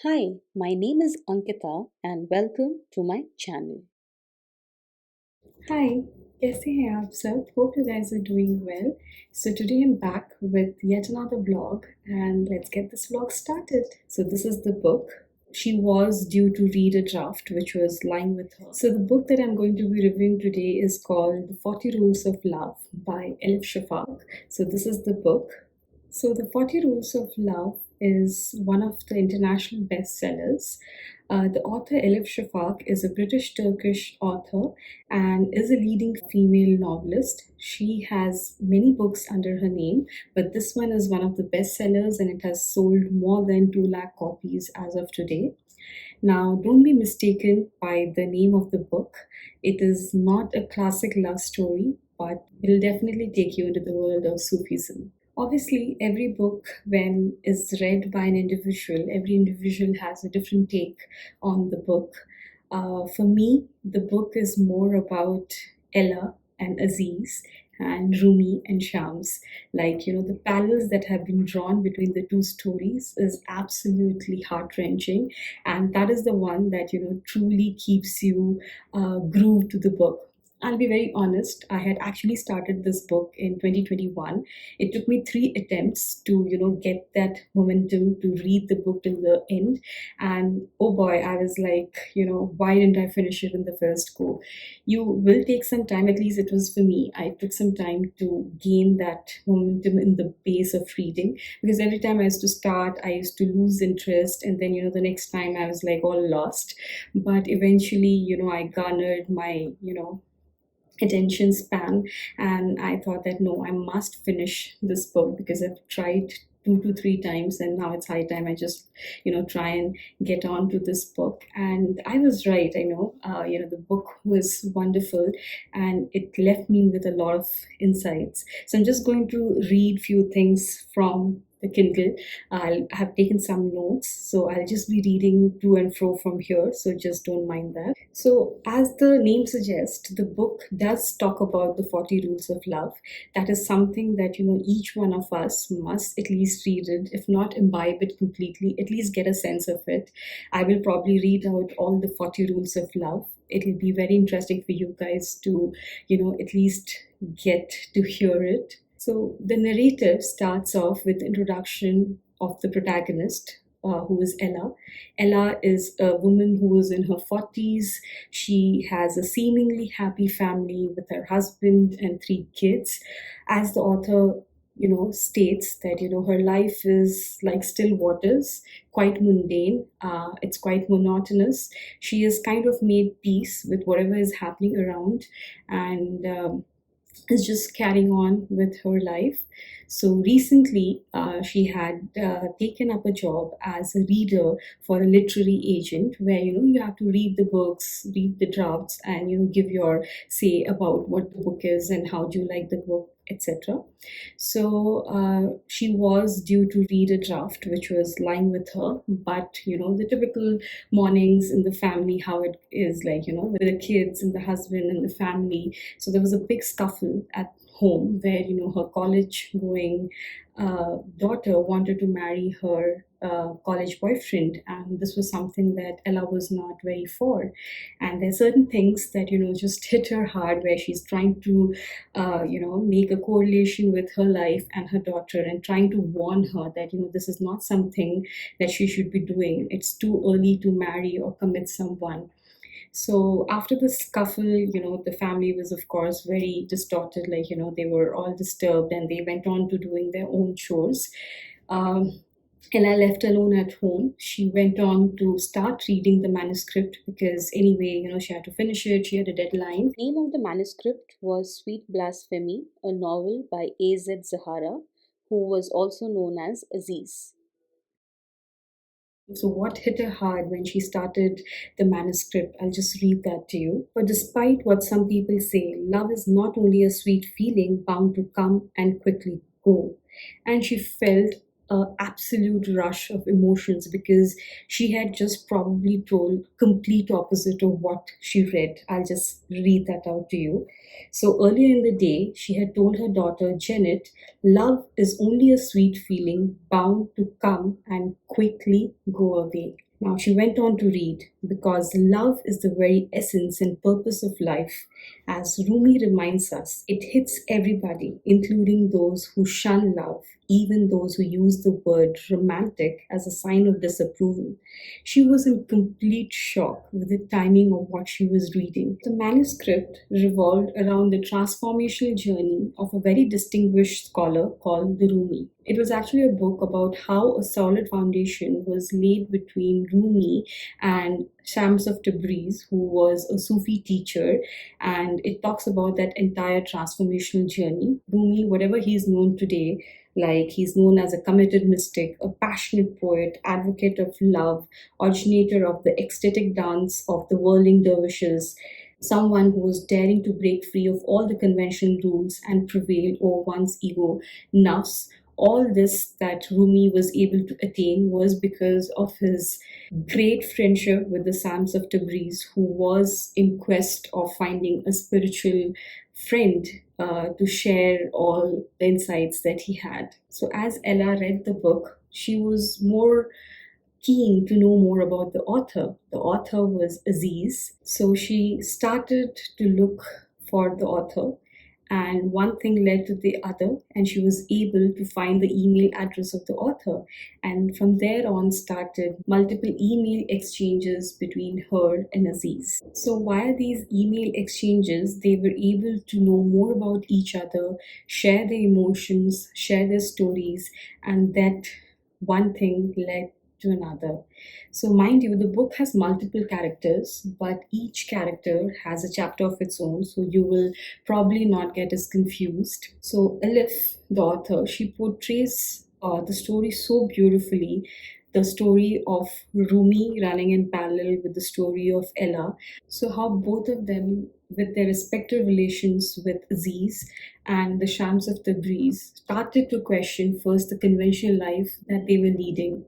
Hi, my name is Ankita and welcome to my channel. Hi, कैसे हैं आप सब? Hope you guys are doing well. So today I'm back with yet another vlog and let's get this vlog started. So this is the book. She was due to read a draft which was lying with her. So the book that I'm going to be reviewing today is called The 40 Rules of Love by Elif Shafaq. So this is the book. So, The 40 Rules of Love is one of the international bestsellers. The author Elif Shafaq is a British Turkish author and is a leading female novelist. She has many books under her name, but this one is one of the bestsellers and it has sold more than 2 lakh copies as of today. Now, don't be mistaken by the name of the book. It is not a classic love story, but it'll definitely take you into the world of Sufism. Obviously, every book, when is read by an individual, every individual has a different take on the book. For me, the book is more about Ella and Aziz and Rumi and Shams. Like, the parallels that have been drawn between the two stories is absolutely heart wrenching. And that is the one that, truly keeps you glued to the book. I'll be very honest, I had actually started this book in 2021. It took me 3 attempts to, get that momentum to read the book till the end. And oh boy, I was like, why didn't I finish it in the first go? You will take some time, at least it was for me. I took some time to gain that momentum in the pace of reading because every time I used to start, I used to lose interest. And then, the next time I was like all lost. But eventually, I garnered my, attention span, and I thought that no, I must finish this book because I've tried 2 to 3 times and now it's high time I just try and get on to this book. And I was right. I know, the book was wonderful and it left me with a lot of insights. So I'm just going to read few things from the Kindle. I'll have taken some notes, so I'll just be reading to and fro from here, so just don't mind that. So, as the name suggests, the book does talk about the 40 rules of love. That is something that, each one of us must at least read it, if not imbibe it completely, at least get a sense of it. I will probably read out all the 40 rules of love. It'll be very interesting for you guys to, at least get to hear it. So the narrative starts off with the introduction of the protagonist, who is Ella. Ella is a woman who is in her 40s. She has a seemingly happy family with her husband and 3 kids. As the author, states that, her life is like still waters, quite mundane. It's quite monotonous. She has kind of made peace with whatever is happening around and is just carrying on with her life. So recently, she had taken up a job as a reader for a literary agent, where you have to read the books, read the drafts, and give your say about what the book is and how do you like the book, etc. So she was due to read a draft which was lying with her, but the typical mornings in the family, how it is, like with the kids and the husband and the family. So there was a big scuffle at home where her college going daughter wanted to marry her college boyfriend, and this was something that Ella was not very for. And there's certain things that just hit her hard, where she's trying to make a correlation with her life and her daughter, and trying to warn her that this is not something that she should be doing. It's too early to marry or commit someone. So after the scuffle, the family was, of course, very distorted. Like, they were all disturbed and they went on to doing their own chores. Um, Ella left alone at home. She went on to start reading the manuscript because, anyway, she had to finish it. She had a deadline. Name of the manuscript was Sweet Blasphemy, a novel by A.Z. Zahara, who was also known as Aziz. So, what hit her hard when she started the manuscript? I'll just read that to you. But despite what some people say, love is not only a sweet feeling bound to come and quickly go. And she felt a absolute rush of emotions because she had just probably told complete opposite of what she read. I'll just read that out to you. So earlier in the day, she had told her daughter Janet, love is only a sweet feeling bound to come and quickly go away. Now, she went on to read, because love is the very essence and purpose of life. As Rumi reminds us, it hits everybody, including those who shun love, even those who use the word romantic as a sign of disapproval. She was in complete shock with the timing of what she was reading. The manuscript revolved around the transformational journey of a very distinguished scholar called the Rumi. It was actually a book about how a solid foundation was laid between Rumi and Shams of Tabriz, who was a Sufi teacher, and it talks about that entire transformational journey. Rumi, whatever he is known today, like he's known as a committed mystic, a passionate poet, advocate of love, originator of the ecstatic dance of the whirling dervishes, someone who was daring to break free of all the conventional rules and prevail over one's ego, nafs. All this that Rumi was able to attain was because of his great friendship with the Sams of Tabriz, who was in quest of finding a spiritual friend to share all the insights that he had. So, as Ella read the book, she was more keen to know more about the author. The author was Aziz. So she started to look for the author, and one thing led to the other, and she was able to find the email address of the author. And from there on, started multiple email exchanges between her and Aziz. So, via these email exchanges, they were able to know more about each other, share their emotions, share their stories, and that one thing led to another. So, mind you, the book has multiple characters, but each character has a chapter of its own, so you will probably not get as confused. So, Elif, the author, she portrays the story so beautifully, the story of Rumi running in parallel with the story of Ella. So, how both of them, with their respective relations with Aziz and the Shams of Tabriz, started to question first the conventional life that they were leading.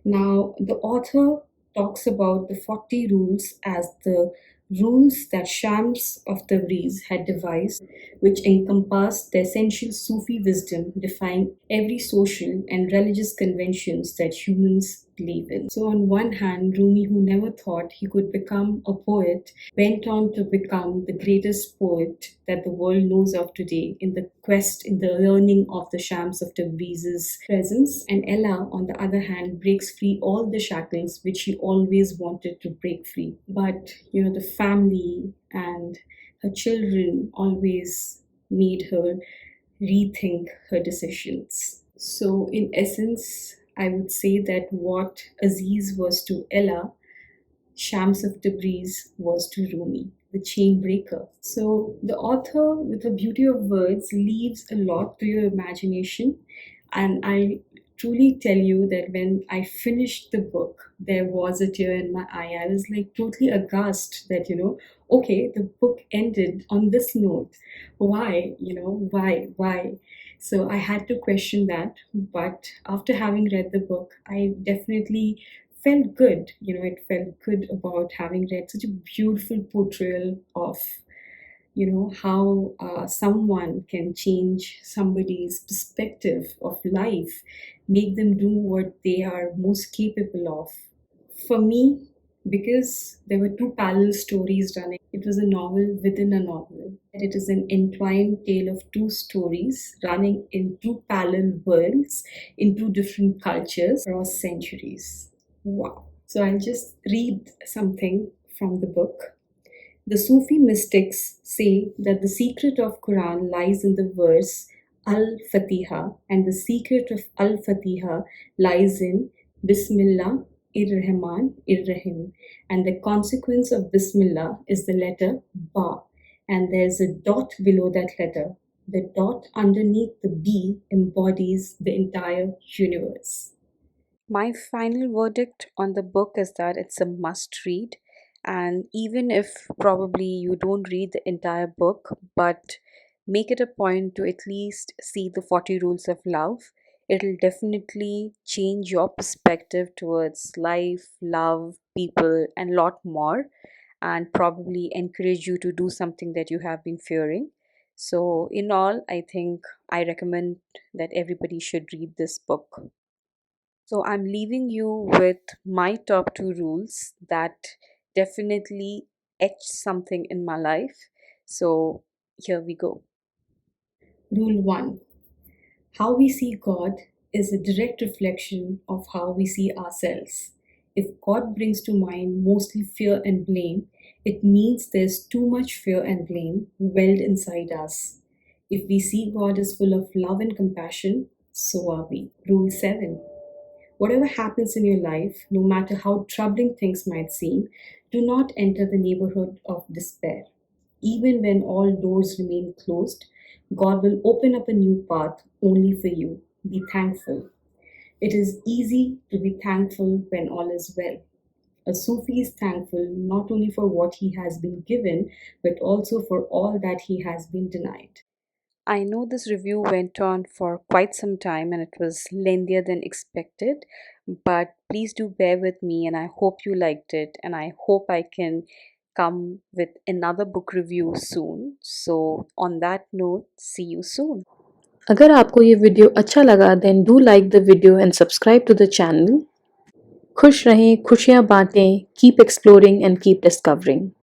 Now, the author talks about the 40 rules as the rules that Shams of Tabriz had devised, which encompass the essential Sufi wisdom defying every social and religious conventions that humans believe in. So, on one hand, Rumi, who never thought he could become a poet, went on to become the greatest poet that the world knows of today in the quest, in the learning of the Shams of Tabriz's presence. And Ella, on the other hand, breaks free all the shackles which she always wanted to break free. But, the family and her children always made her rethink her decisions. So, in essence, I would say that what Aziz was to Ella, Shams of Tabriz was to Rumi, the chain breaker. So the author, with the beauty of words, leaves a lot to your imagination. And I truly tell you that when I finished the book, there was a tear in my eye. I was like totally aghast that, okay, the book ended on this note. Why? Why? So I had to question that. But after having read the book, I definitely felt good. It felt good about having read such a beautiful portrayal of, how someone can change somebody's perspective of life, make them do what they are most capable of. For me, because there were two parallel stories running, it was a novel within a novel. It is an entwined tale of two stories running in two parallel worlds, in two different cultures across centuries. Wow. So I'll just read something from the book. The Sufi mystics say that the secret of Quran lies in the verse Al-Fatiha, and the secret of Al-Fatiha lies in Bismillah ir-Rahman ir-Rahim, and the consequence of Bismillah is the letter Ba, and there's a dot below that letter. The dot underneath the B embodies the entire universe. My final verdict on the book is that it's a must read. And even if probably you don't read the entire book, but make it a point to at least see the 40 Rules of Love, it'll definitely change your perspective towards life, love, people, and lot more, and probably encourage you to do something that you have been fearing. So, in all, I think I recommend that everybody should read this book. So I'm leaving you with my top two rules that definitely etched something in my life. So here we go. Rule 1: how we see God is a direct reflection of how we see ourselves. If God brings to mind mostly fear and blame, it means there's too much fear and blame welled inside us. If we see God as full of love and compassion, so are we. Rule 7: whatever happens in your life, no matter how troubling things might seem, do not enter the neighborhood of despair. Even when all doors remain closed, God will open up a new path only for you. Be thankful. It is easy to be thankful when all is well. A Sufi is thankful not only for what he has been given, but also for all that he has been denied. I know this review went on for quite some time and it was lengthier than expected, but please do bear with me and I hope you liked it and I hope I can come with another book review soon. So, on that note, see you soon. अगर आपको ये video अच्छा लगा then do like the video and subscribe to the channel. खुश रहें, खुशियाँ बाँटें, keep exploring and keep discovering.